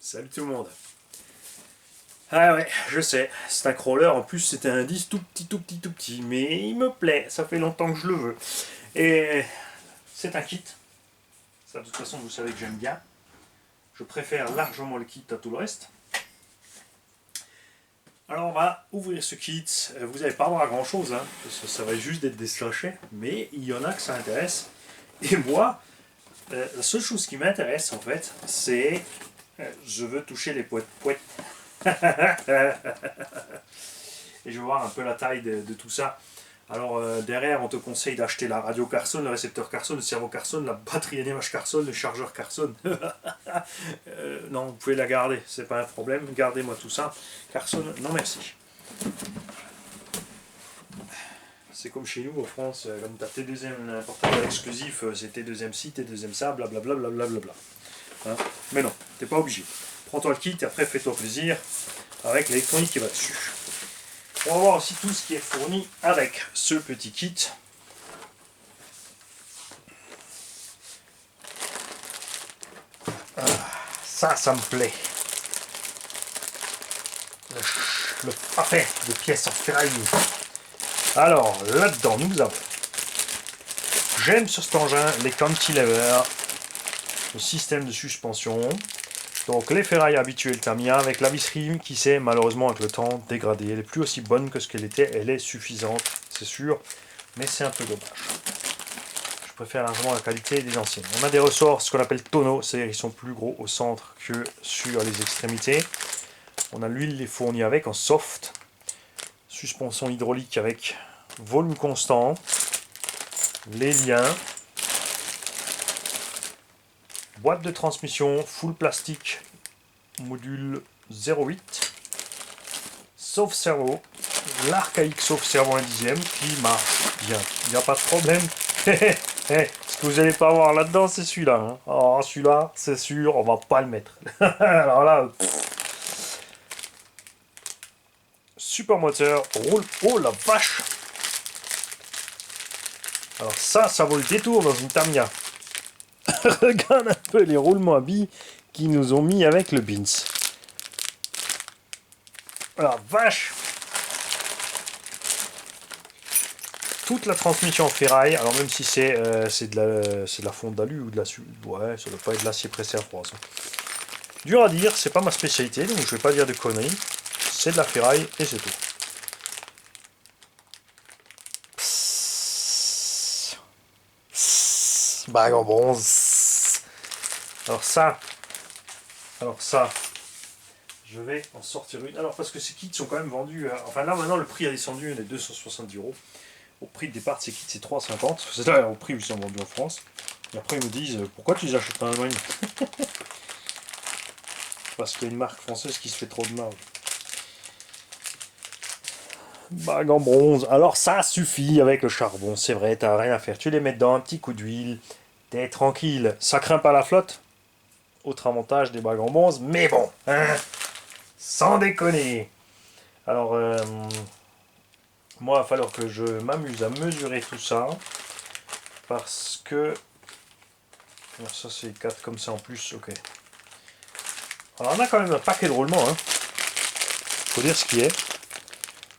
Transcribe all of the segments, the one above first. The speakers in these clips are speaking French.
Salut tout le monde. Ah ouais, je sais, c'est un crawler, en plus c'était un disque tout petit, mais il me plaît, ça fait longtemps que je le veux. Et c'est un kit, ça de toute façon vous savez que j'aime bien. Je préfère largement le kit à tout le reste. Alors on va ouvrir ce kit, vous n'allez pas avoir à grand chose, hein, parce que ça va juste être des sachets, mais il y en a que ça intéresse. Et moi, la seule chose qui m'intéresse en fait, c'est je veux toucher les poètes. Et je vais voir un peu la taille de tout ça. Alors derrière, on te conseille d'acheter la radio Carson, le récepteur Carson, le cerveau Carson, la batterie NMH Carson, le chargeur Carson. Non, vous pouvez la garder, c'est pas un problème. Gardez-moi tout ça. Carson, non merci. C'est comme chez nous en France, comme tu as tes deuxièmes portables exclusifs, c'est tes deuxièmes sites, tes deuxièmes ça, blablabla. Hein, mais non, t'es pas obligé. Prends-toi le kit et après fais-toi plaisir avec l'électronique qui va dessus. On va voir aussi tout ce qui est fourni avec ce petit kit. Ça me plaît. Le paquet de pièces en ferraille. Alors, là-dedans, nous avons... J'aime sur cet engin les cantilevers, le système de suspension. Donc les ferrailles habituelles Tamiya avec la visserie qui s'est malheureusement avec le temps dégradée. Elle n'est plus aussi bonne que ce qu'elle était, elle est suffisante, c'est sûr, mais c'est un peu dommage. Je préfère largement la qualité des anciennes. On a des ressorts, ce qu'on appelle tonneaux, c'est-à-dire qu'ils sont plus gros au centre que sur les extrémités. On a l'huile les fournie avec en soft, suspension hydraulique avec volume constant, les liens, boîte de transmission full plastique, module 0,8, sauf servo, l'archaïque sauf servo 1/10 qui marche bien, il n'y a pas de problème. Ce que vous n'allez pas voir là-dedans, c'est celui-là. Hein. Oh, celui-là, c'est sûr, on va pas le mettre. Alors là, super moteur, roule. Oh la vache! Alors ça vaut le détour dans une Tamiya. Regarde un peu les roulements à billes qu'ils nous ont mis avec le Bins. La vache! Toute la transmission en ferraille, alors même si c'est de la fonte d'alu ou de la... Ouais, ça doit pas être de l'acier pressé à froid, ça. Dur à dire, c'est pas ma spécialité, donc je vais pas dire de conneries. C'est de la ferraille et c'est tout. Bague en bronze. Alors ça, je vais en sortir une. Alors parce que ces kits sont quand même vendus, enfin là maintenant le prix a descendu, on est 270 €. Au prix de départ de ces kits c'est 3,50. C'est là au prix où ils sont vendus en France. Et après ils me disent pourquoi tu les achètes en Allemagne? Parce qu'il y a une marque française qui se fait trop de mal. Bague en bronze. Alors ça suffit avec le charbon, c'est vrai, t'as rien à faire. Tu les mets dedans, un petit coup d'huile, t'es tranquille. Ça craint pas la flotte. Autre avantage des bagues en bronze, mais bon, hein, sans déconner. Alors, moi, il va falloir que je m'amuse à mesurer tout ça. Parce que... Alors ça, c'est 4 comme ça en plus, ok. Alors, on a quand même un paquet de roulements, hein. Faut dire ce qui est.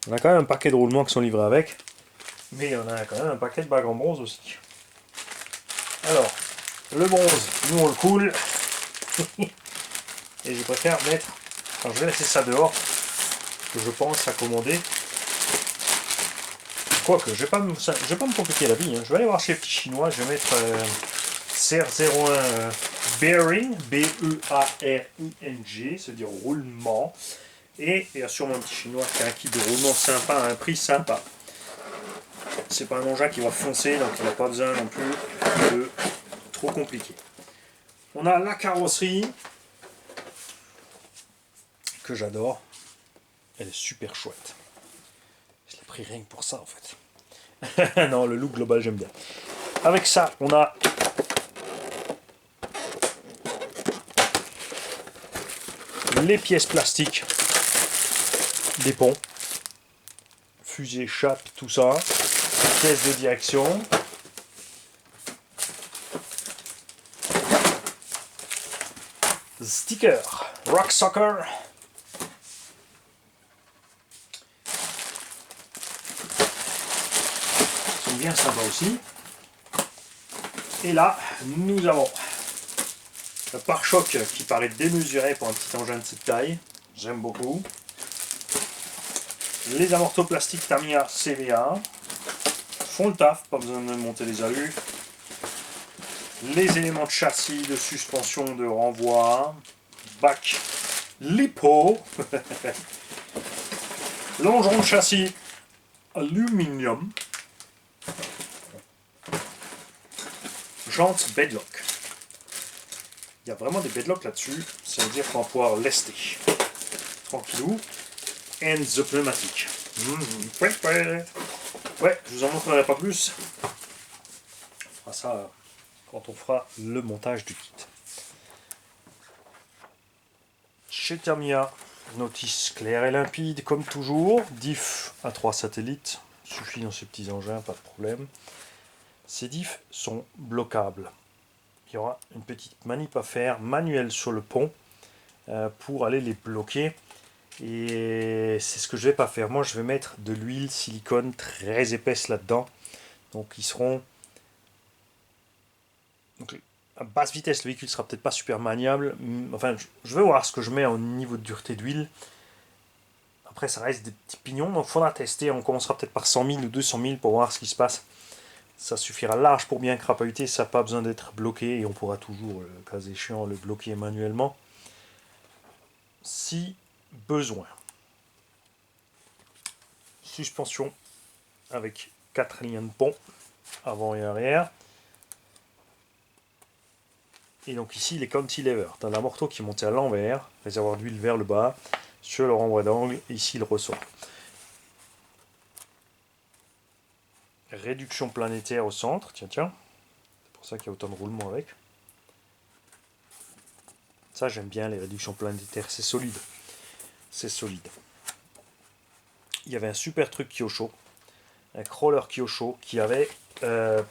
On a quand même un paquet de roulements qui sont livrés avec. Mais on a quand même un paquet de bagues en bronze aussi. Alors, le bronze, nous on le coule. Et je préfère mettre... Enfin, je vais laisser ça dehors. Que je pense accommoder. Quoique, je vais pas me compliquer la vie. Hein. Je vais aller voir chez les petits chinois. Je vais mettre CR01 Bearing. B-E-A-R-I-N-G. C'est-à-dire roulement. Et il y a sûrement un petit chinois qui a un kit de roulement sympa à un prix sympa. C'est pas un engin qui va foncer, donc il n'a pas besoin non plus de trop compliqué. On a la carrosserie que j'adore. Elle est super chouette. Je l'ai pris rien que pour ça en fait. Non, le look global j'aime bien. Avec ça, on a les pièces plastiques des ponts, fusée, chape, tout ça, pièces de direction, stickers Rock Soccer. Ils sont bien sympas aussi. Et là, nous avons le pare-choc qui paraît démesuré pour un petit engin de cette taille. J'aime beaucoup. Les amortos plastiques Tamiya CVA. Font le taf, pas besoin de monter les alus. Les éléments de châssis, de suspension, de renvoi. Bac lipo. Longeron de châssis aluminium. Jantes bedlock. Il y a vraiment des bedlocks là-dessus. Ça veut dire qu'on va pouvoir lester. Tranquillou. And the pneumatique. Ouais, je vous en montrerai pas plus. On fera ça quand on fera le montage du kit. Chez Tamiya, notice claire et limpide comme toujours. Diff à 3 satellites. Suffit dans ces petits engins, pas de problème. Ces diffs sont bloquables. Il y aura une petite manip à faire manuelle sur le pont pour aller les bloquer. Et c'est ce que je vais pas faire. Moi, je vais mettre de l'huile silicone très épaisse là-dedans. Donc, ils seront. Donc, à basse vitesse, le véhicule sera peut-être pas super maniable. Enfin, je vais voir ce que je mets au niveau de dureté d'huile. Après, ça reste des petits pignons. Donc, il faudra tester. On commencera peut-être par 100 000 ou 200 000 pour voir ce qui se passe. Ça suffira large pour bien crapahuter. Ça n'a pas besoin d'être bloqué. Et on pourra toujours, le cas échéant, le bloquer manuellement. Si besoin. Suspension avec 4 lignes de pont avant et arrière. Et donc ici les cantilever. Dans l'amorto qui est monté à l'envers, réservoir d'huile vers le bas, sur le renvoi d'angle, ici le ressort. Réduction planétaire au centre, tiens, c'est pour ça qu'il y a autant de roulement avec. Ça j'aime bien les réductions planétaires, c'est solide. C'est solide. Il y avait un super truc Kyosho, un crawler Kyosho qui avait une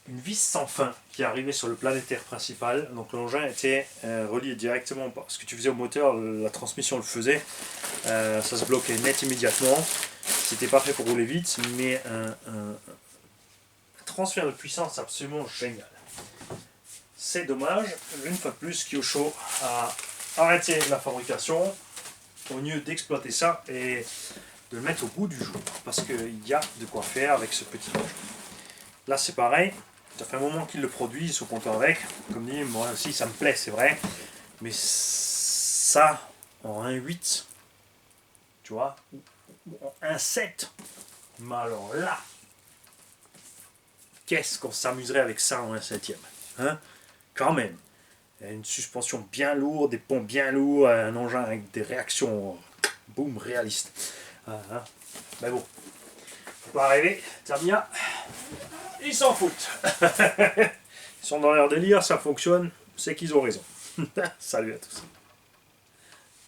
vis sans fin qui arrivait sur le planétaire principal. Donc l'engin était relié directement par ce que tu faisais au moteur, la transmission le faisait. Ça se bloquait net immédiatement. C'était pas fait pour rouler vite, mais un transfert de puissance absolument génial. C'est dommage, une fois de plus, Kyosho a arrêté la fabrication au lieu d'exploiter ça et de le mettre au goût du jour, parce qu'il y a de quoi faire avec ce petit engin. Là c'est pareil, ça fait un moment qu'ils le produisent, ils sont contents avec. Comme dit, moi aussi ça me plaît, c'est vrai, mais ça en 1.8, tu vois, ou en 1.7, mais alors là, qu'est-ce qu'on s'amuserait avec ça en 1/7e, hein, quand même. Une suspension bien lourde, des ponts bien lourds, un engin avec des réactions boum réalistes. Mais bon, faut pas rêver, Tamiya, ils s'en foutent. Ils sont dans leur délire, ça fonctionne, c'est qu'ils ont raison. Salut à tous.